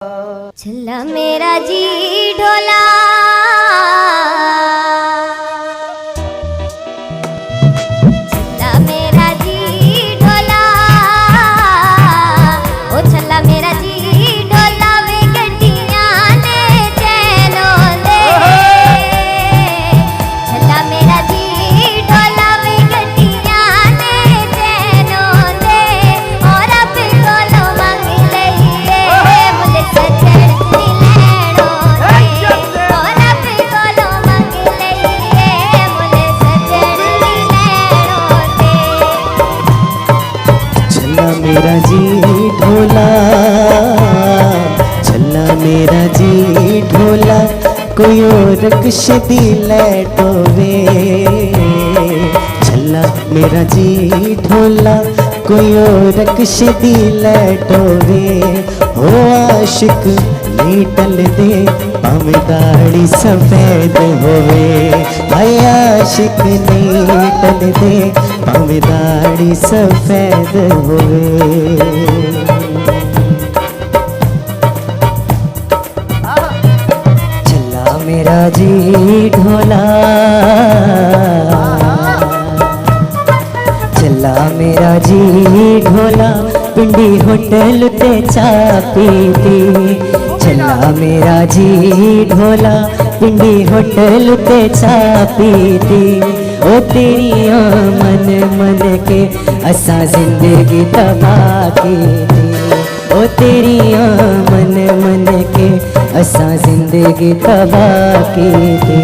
छल्ला मेरा जी ढोला, छल्ला मेरा जी ढोला, ओ छल्ला मेरा जी ढोला वे गड्डियां ने चैनों दे। छल्ला मेरा जी ढोला वे गड्डियां ने चैनों दे, और अब कोलो मंग लईए मुझे सजन मेरा जी ढोला, छल्ला मेरा जी ढोला, कोई और रक्श दी लैटोवे। छल्ला मेरा जी ढोला, कोई और रक्श दी लैटोवे। हो आशिक नी टल दे भावें दाढ़ी सफेद होवे। हाय आशिक नी टल दे भावें दाढ़ी सफेद होवे। छल्ला मेरा जी ढोला, छल्ला मेरा जी ढोला, पिंडी होटल ते चा पीती। छल्ला मेरा जी ढोला, पिंडी होटल ते चा पीती। ओ तेरिया मन मन के असा जिंदगी तबाह की थी। ओ तेरिया मन मन के असा जिंदगी तबाह की थी।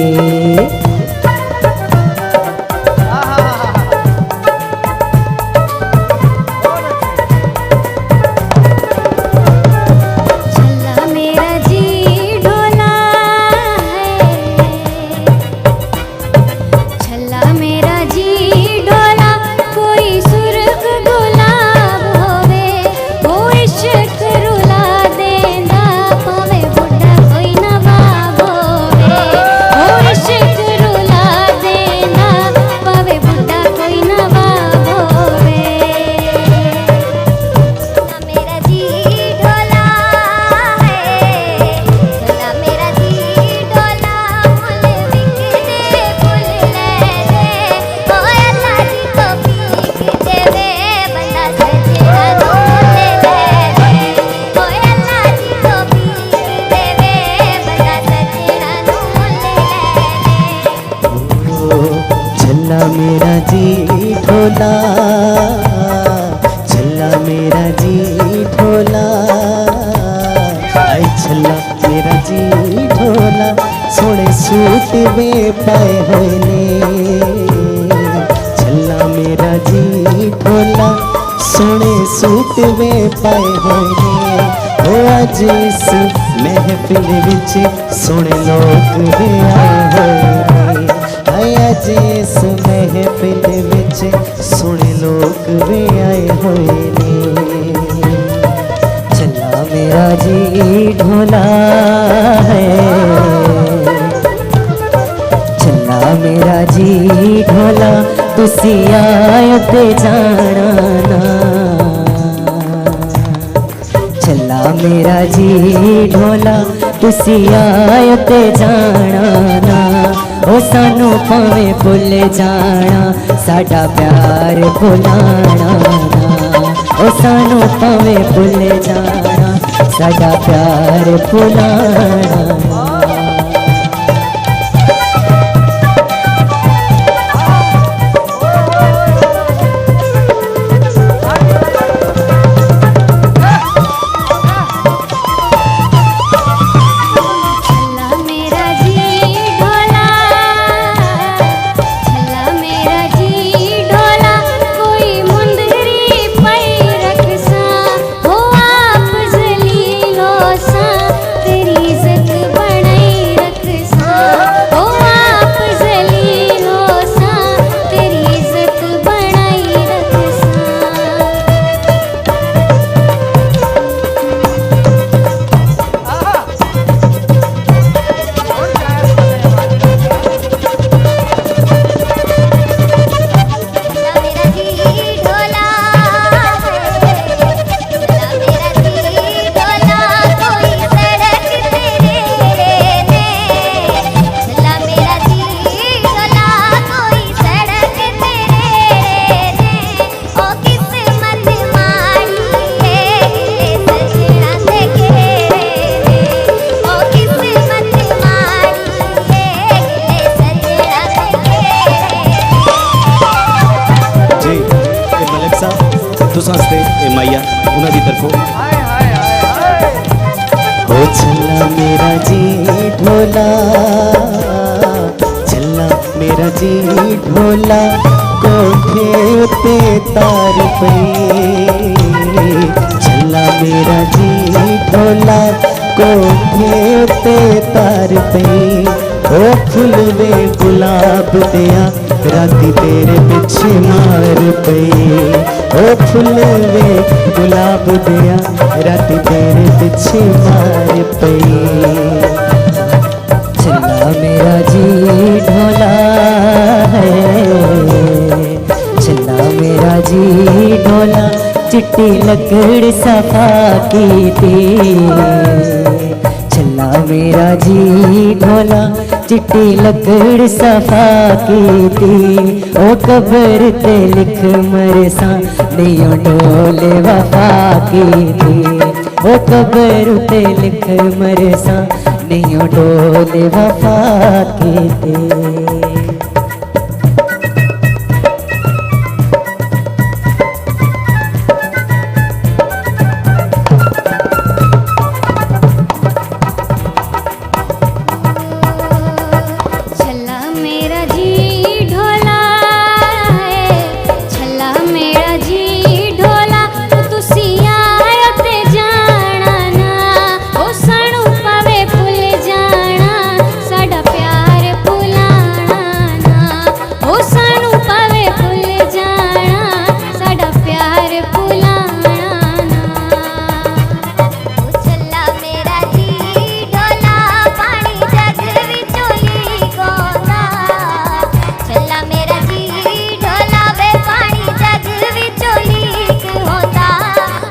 छल्ला मेरा जी ढोला, छल्ला मेरा जी ढोला, आई छल्ला मेरा जी ढोला, सोने सूट में पाए हुए ने। छल्ला मेरा जी ढोला, सोने सूट में पाए हुए ने। ओ अज इस महफिल विच सोने लोग भी आए हुए ने। अज इस महफिल विच सोने लोग भी आए हुए ने। छल्ला मेरा जी ढोला है, छल्ला मेरा जी ढोला, तुसी आए ते जाना ना। छल्ला मेरा जी ढोला, तुसी आए ते जाना ना। ओ सानू भावें भुल जाना, साडा प्यार भुलाना ना। ओ सानू भावें भुल जाना, साडा प्यार भुलाना ना। तेरी इज्जत मेरा जी ढोला, चला मेरा जी ढोला, कोठे उते तार पई। चला मेरा जी ढोला, कोठे उते तार पई। ओ फुल वे गुलाब दिया, राती तेरे पिछे मार पई। ओ फुल वे गुलाब दिया, राती तेरे पिछे मार पई। चला मेरा जी ढोला है, चला मेरा जी ढोला, चिट्टी लकड़ सफा की थी। चला मेरा जी ढोला, चिट्टी लकड़ सफा की थी। ओ कब्र ते लिख मरसा, नहीं ढोले वफा की थी। ओ कब्र ते लिख मरसा, नहीं ढोले वफा की थी। छल्ला मेरा जी ढोला है, छल्ला मेरा जी ढोला, तुसी आयो ते जाना ना। ओ सानू पावे भुल जाना, साडा प्यार भुलाना ना। ओ सानू पावे भुल जाना, साडा प्यार भुलाना ना। ओ छल्ला मेरा जी ढोला, पानी जग विचों लीकोंदा। छल्ला मेरा जी ढोला, वे पानी जग विचों लीक होंदा।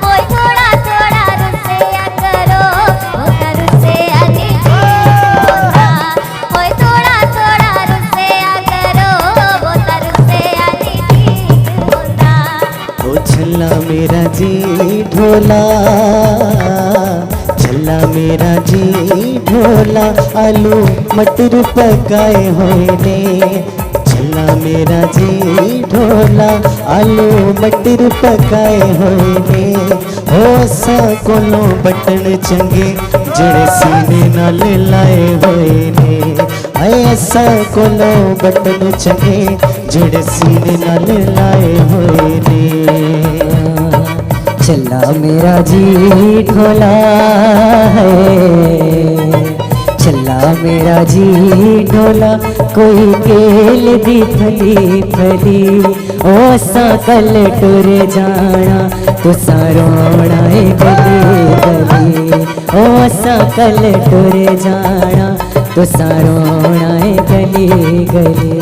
ओए थोड़ा थोड़ा रुसिया करो, होता रुसिया नी ठीक होंदा। ओए थोड़ा थोड़ा रुसिया करो, होता रुसिया नी ठीक होंदा। ओ छल्ला मेरा जी ढोला, छल्ला मेरा जी ढोला, आलू मटर पकाए हुए ने। छल्ला मेरा जी ढोला, आलू मटर पकाए हुए ने। हो सा कोलों बटन चंगे, जड़े सीने नाल लाए हुए ने। ऐसा कोलों बटन चंगे, जड़े सीने नाल लाए हुए ने। चला मेरा जी ढोला है, चला मेरा जी ढोला, कोई केल दी फली फली। ओ सा कल टुर जाना, तुसा रोना है गली गली। ओ सा कल टुर जाना, तुसा रोना है गली गली।